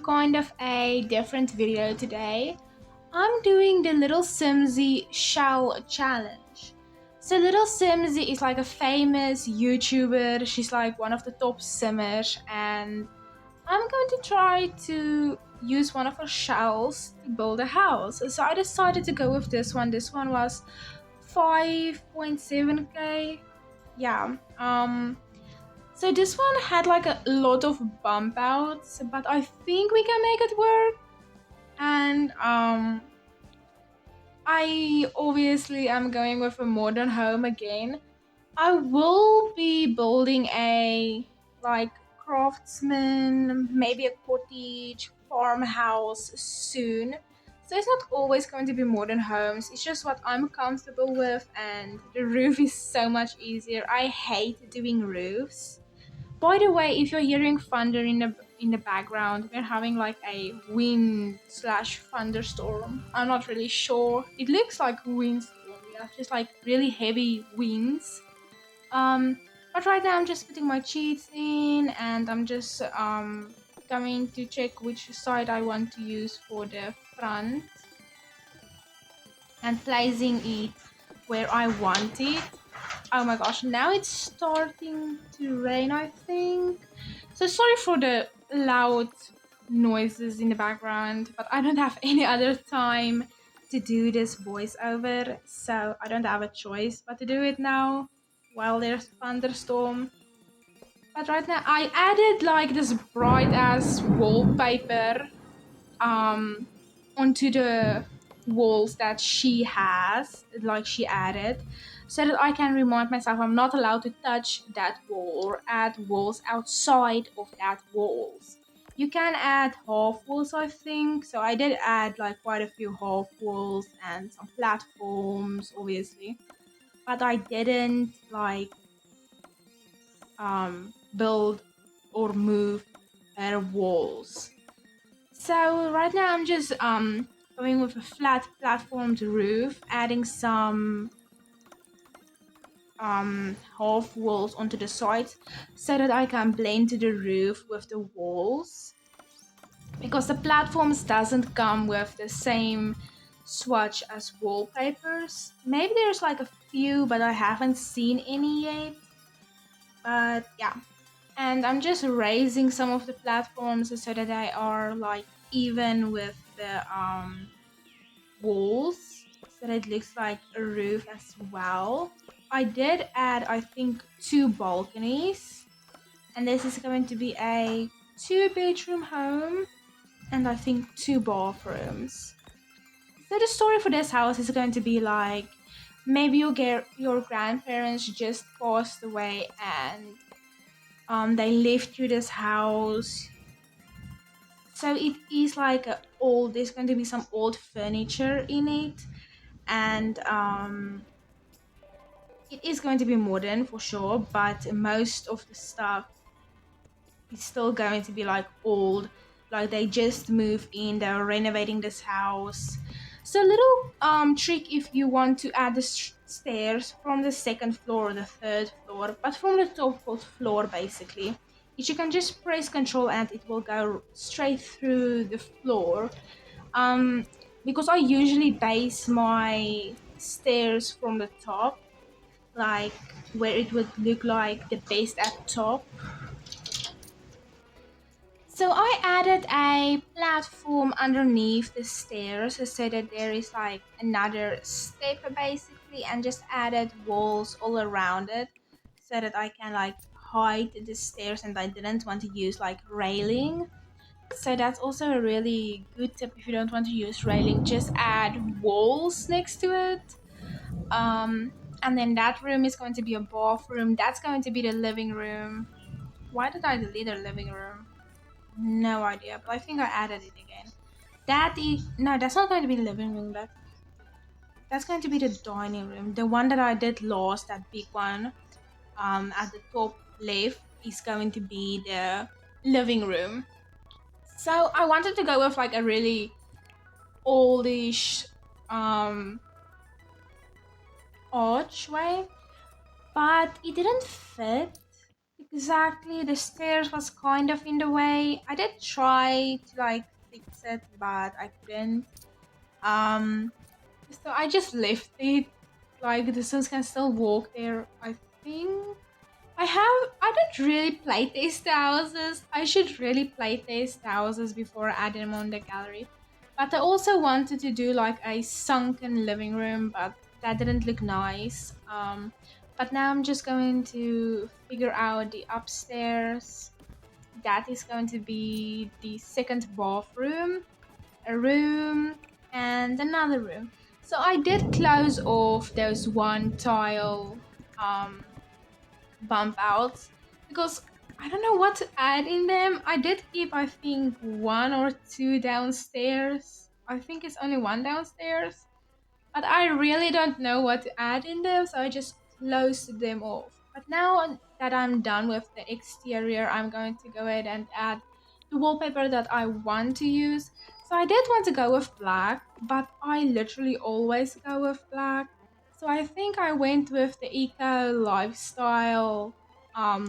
kind of a different video today. I'm doing the Little Simsy Shell Challenge. So Little Simsy is like a famous YouTuber. She's like one of the top simmers, and I'm going to try to use one of her shells to build a house. So I decided to go with this one. This one was 5.7k. Yeah. So this one had like a lot of bump outs, but I think we can make it work. And I obviously am going with a modern home again. I will be building a like craftsman, maybe a cottage, farmhouse soon. So it's not always going to be modern homes. It's just what I'm comfortable with, and the roof is so much easier. I hate doing roofs. By the way, if you're hearing thunder in the background, we're having like a wind slash thunderstorm. I'm not really sure. It looks like windstorm, yeah, just like really heavy winds. Um, but right now I'm just putting my cheats in, and I'm just going to check which side I want to use for the front and placing it where I want it. Oh my gosh, now it's starting to rain, I think. So sorry for the loud noises in the background, but I don't have any other time to do this voiceover, so I don't have a choice but to do it now while there's thunderstorm. But right now I added like this bright ass wallpaper um onto the walls that she has, like she added, so that I can remind myself I'm not allowed to touch that wall or add walls outside of that walls. You can add half walls, I think. So I did add like quite a few half walls and some platforms, obviously, but I didn't like build or move her walls. So right now I'm just going with a flat platformed roof, adding some half walls onto the sides so that I can blend to the roof with the walls. Because the platforms doesn't come with the same swatch as wallpapers. Maybe there's like a few, but I haven't seen any yet. But yeah. And I'm just raising some of the platforms so that they are like even with the walls, so that it looks like a roof as well. I did add, I think, 2 balconies, and this is going to be a 2 bedroom home, and I think 2 bathrooms. So the story for this house is going to be like maybe your grandparents just passed away, and they lived through this house. So it is like a old. There's going to be some old furniture in it, and it is going to be modern for sure. But most of the stuff is still going to be like old. Like they just moved in. They're renovating this house. So little trick if you want to add the stairs from the second floor or the third floor, but from the top floor basically, is you can just press Control and it will go straight through the floor. Um, because I usually base my stairs from the top, like where it would look like the base at top. So I added a platform underneath the stairs so that there is like another step basically, and just added walls all around it so that I can like hide the stairs, and I didn't want to use like railing. So that's also a really good tip. If you don't want to use railing, just add walls next to it. And then that room is going to be a bathroom. That's going to be the living room. Why did I delete the living room? No idea, but I think I added it again. That is no, that's not going to be the living room. That's going to be the dining room. The one that I did last, that big one, at the top left, is going to be the living room. So I wanted to go with like a really oldish archway, but it didn't fit Exactly, the stairs was kind of in the way. I did try to like fix it, but I couldn't. Um, so I just left it. Like the Sims can still walk there. I think I don't really playtest the houses. I should really playtest the houses before I add them on the gallery. But I also wanted to do like a sunken living room, but that didn't look nice. But now I'm just going to figure out the upstairs. That is going to be the second bathroom, a room, and another room. So I did close off those one tile um bump outs because I don't know what to add in them. I did keep, I think, one or two downstairs. I think it's only one downstairs, but I really don't know what to add in them, so I just closed them off. But now that I'm done with the exterior, I'm going to go ahead and add the wallpaper that I want to use. So I did want to go with black, but I literally always go with black. So I think I went with the eco lifestyle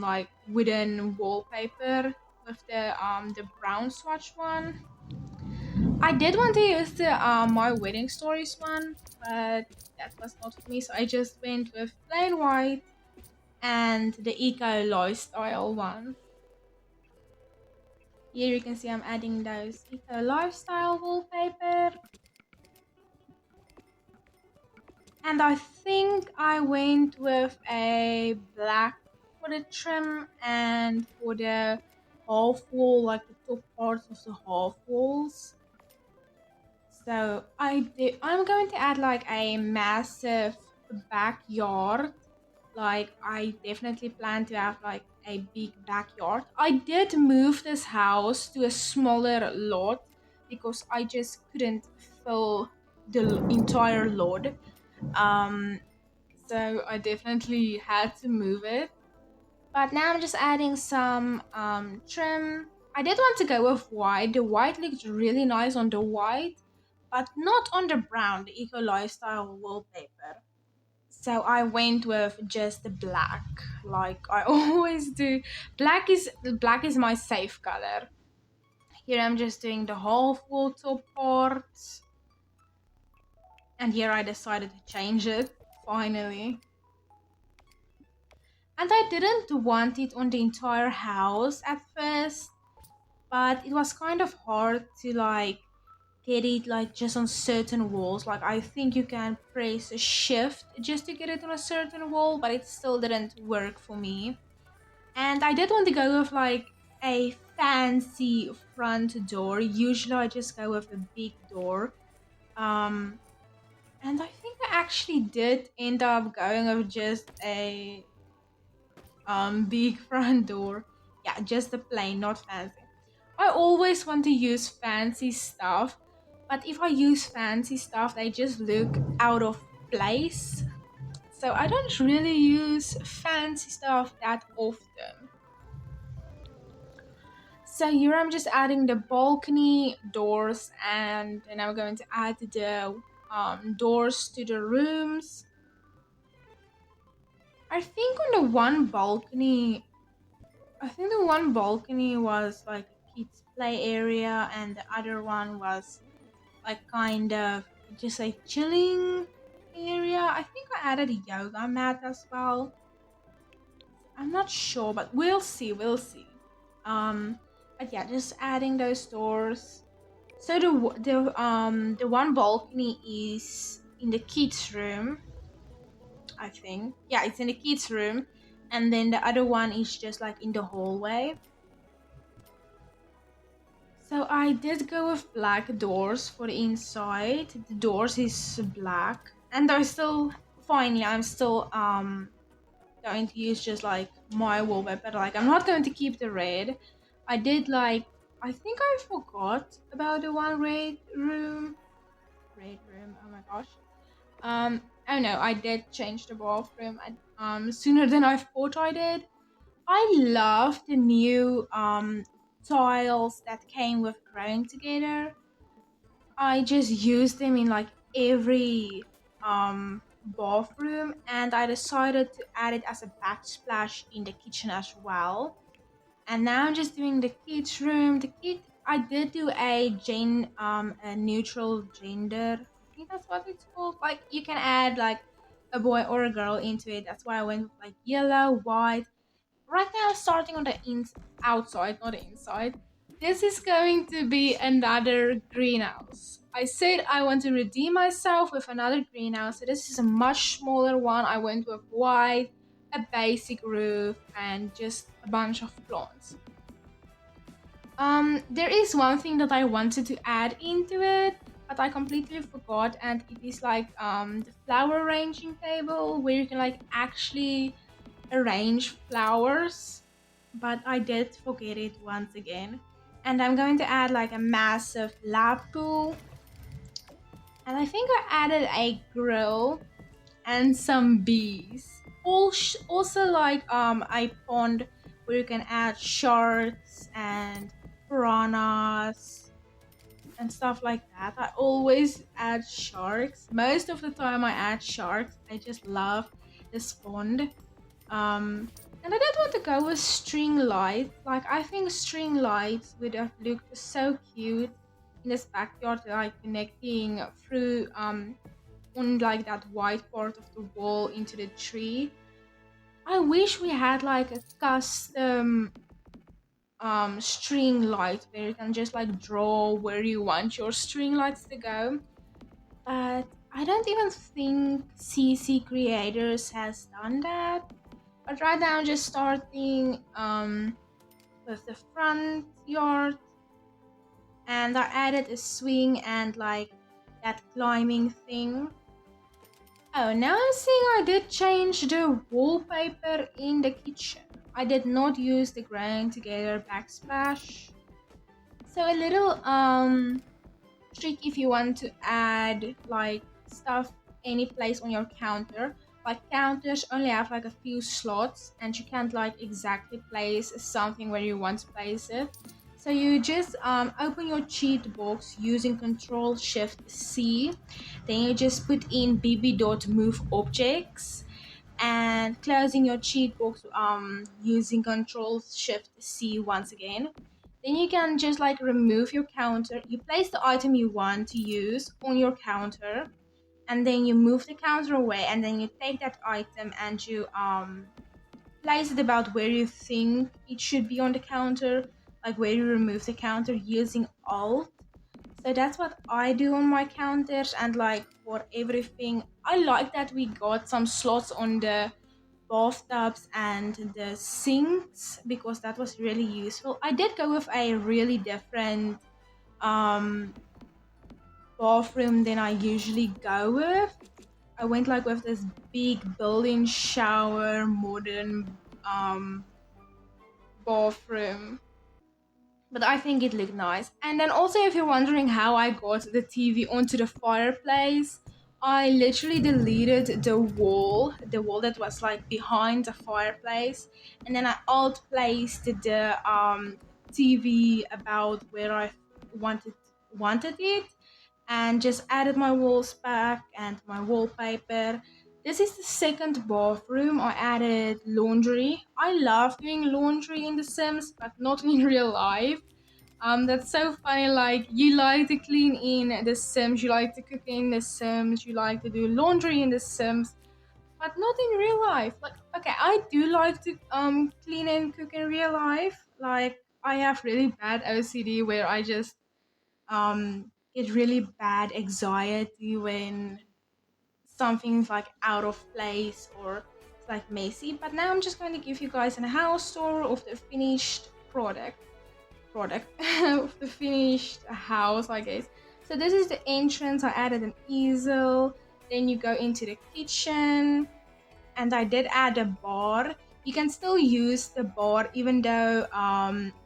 like wooden wallpaper with the brown swatch one. I did want to use the my wedding stories one, but that was not for me, so I just went with plain white and the eco lifestyle one. Here you can see I'm adding those eco lifestyle wallpaper. And I think I went with a black for the trim and for the half wall, like the top parts of the half walls. So I'm going to add like a massive backyard. Like I definitely plan to have like a big backyard. I did move this house to a smaller lot because I just couldn't fill the entire lot. Um, so I definitely had to move it. But now I'm just adding some trim. I did want to go with white. The white looked really nice on the white, but not on the brown, the eco lifestyle wallpaper. So I went with just the black, like I always do. Black is my safe color. Here I'm just doing the half wall top part, and here I decided to change it finally. And I didn't want it on the entire house at first, but it was kind of hard to like get it like just on certain walls. Like I think you can press a shift just to get it on a certain wall, but it still didn't work for me. And I did want to go with like a fancy front door. Usually I just go with a big door. Um and I think I actually did end up going with just a big front door. Yeah, just a plain, not fancy. I always want to use fancy stuff, but if I use fancy stuff, they just look out of place. So I don't really use fancy stuff that often. So here I'm just adding the balcony doors, and then I'm going to add the doors to the rooms. I think on the one balcony, I think the one balcony was like a kids play area, and the other one was like kind of just a chilling area. I think I added a yoga mat as well. I'm not sure, but we'll see. We'll see. But yeah, just adding those doors. So the one balcony is in the kids' room. I think yeah, it's in the kids' room, and then the other one is just like in the hallway. So I did go with black doors for the inside. The doors is black, and they're still fine. Yeah, I'm still going to use just like my wallpaper. Like I'm not going to keep the red. I did like I think I forgot about the one red room. Red room. Oh my gosh. Oh no, I did change the bathroom sooner than I thought I did. I love the new tiles that came with growing together. I just use them in like every um bathroom, and I decided to add it as a backsplash in the kitchen as well. And now I'm just doing the kids room. The kid, I did do a neutral gender. I think that's what it's called. Like you can add like a boy or a girl into it. That's why I went with like yellow, white. Right now I'm starting on the outside, not the inside. This is going to be another greenhouse. I said I want to redeem myself with another greenhouse. So this is a much smaller one. I went with white, a basic roof, and just a bunch of plants. There is one thing that I wanted to add into it, but I completely forgot, and it is like the flower arranging table where you can like actually arrange flowers, but I did forget it once again. And I'm going to add like a massive lap pool. And I think I added a grill and some bees. Also like a pond where you can add sharks and piranhas and stuff like that. I always add sharks. Most of the time I add sharks. I just love this pond. And I don't want to go with string lights. Like I think string lights would have looked so cute in this backyard, like connecting through on like that white part of the wall into the tree. I wish we had like a custom string light where you can just like draw where you want your string lights to go. But I don't even think CC Creators has done that. But right now I'm just starting with the front yard, and I added a swing and like that climbing thing. Oh, now I'm seeing I did change the wallpaper in the kitchen. I did not use the Growing Together backsplash. So a little trick if you want to add like stuff any place on your counter. Like counters only have like a few slots and you can't like exactly place something where you want to place it. So you just open your cheat box using Control Shift C. Then you just put in bb.move objects and closing your cheat box using Control Shift C once again. Then you can just like remove your counter. You place the item you want to use on your counter, and then you move the counter away, and then you take that item and you place it about where you think it should be on the counter, like where you remove the counter using Alt. So that's what I do on my counters, and like for everything, I like that we got some slots on the bathtubs and the sinks because that was really useful. I did go with a really different um bathroom than I usually go with. I went like with this big built-in shower, modern bathroom. But I think it looked nice. And then also if you're wondering how I got the TV onto the fireplace, I literally deleted the wall that was like behind the fireplace, and then I alt placed the TV about where I wanted it, and just added my walls back and my wallpaper. This is the second bathroom. I added laundry. I love doing laundry in The Sims, but not in real life. That's so funny. Like you like to clean in The Sims, you like to cook in The Sims, you like to do laundry in The Sims, but not in real life. Like, okay, I do like to clean and cook in real life. Like I have really bad OCD where I just get really bad anxiety when something's like out of place or it's like messy. But now I'm just going to give you guys a house tour of the finished product of the finished house, I guess. So this is the entrance. I added an easel. Then you go into the kitchen, and I did add a bar. You can still use the bar even though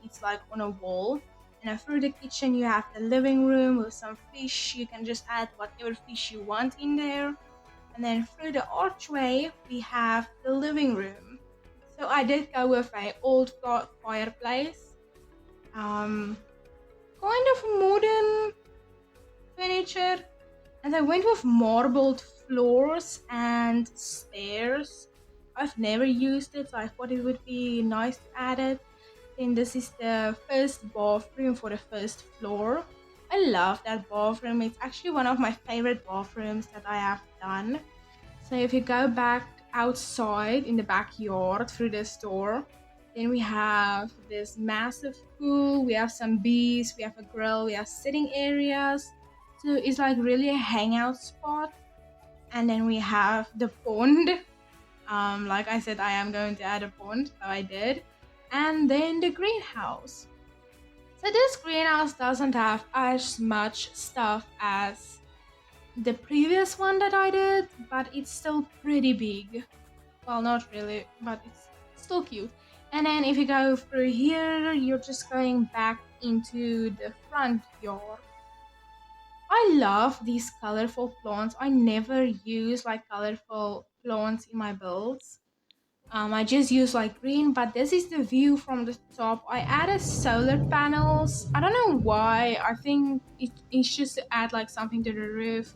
it's like on a wall. And then through the kitchen you have the living room with some fish. You can just add whatever fish you want in there. And then through the archway we have the living room. So I did go with a old fireplace. Kind of modern furniture, and I went with marbled floors and stairs. I've never used it, so I thought it would be nice to add it. Then this is the first bathroom for the first floor. I love that bathroom. It's actually one of my favorite bathrooms that I have done. So if you go back outside in the backyard through this door, then we have this massive pool, we have some bees, we have a grill, we have sitting areas. So it's like really a hangout spot. And then we have the pond. Like I said, I am going to add a pond, so I did. And then the greenhouse. So this greenhouse doesn't have as much stuff as the previous one that I did, but it's still pretty big. Well, not really, but it's still cute. And then if you go through here, you're just going back into the front yard. I love these colorful plants. I never use like colorful plants in my builds. I just use like green, but this is the view from the top. I added solar panels. I don't know why. I think it's just to add like something to the roof.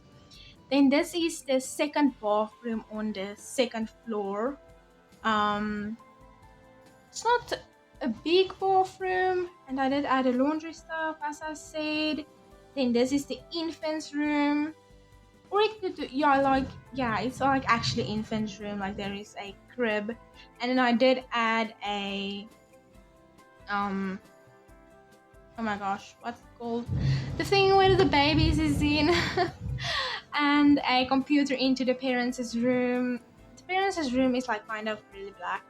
Then this is the second bathroom on the second floor. Um, it's not a big bathroom, and I did add a laundry stuff as I said. Then this is the infant's room. Or it could, it's like actually infant's room. Like there is a crib, and then I did add a oh my gosh, what's it called? The thing where the babies is in, and a computer into the parents' room. The parents' room is like kind of really black.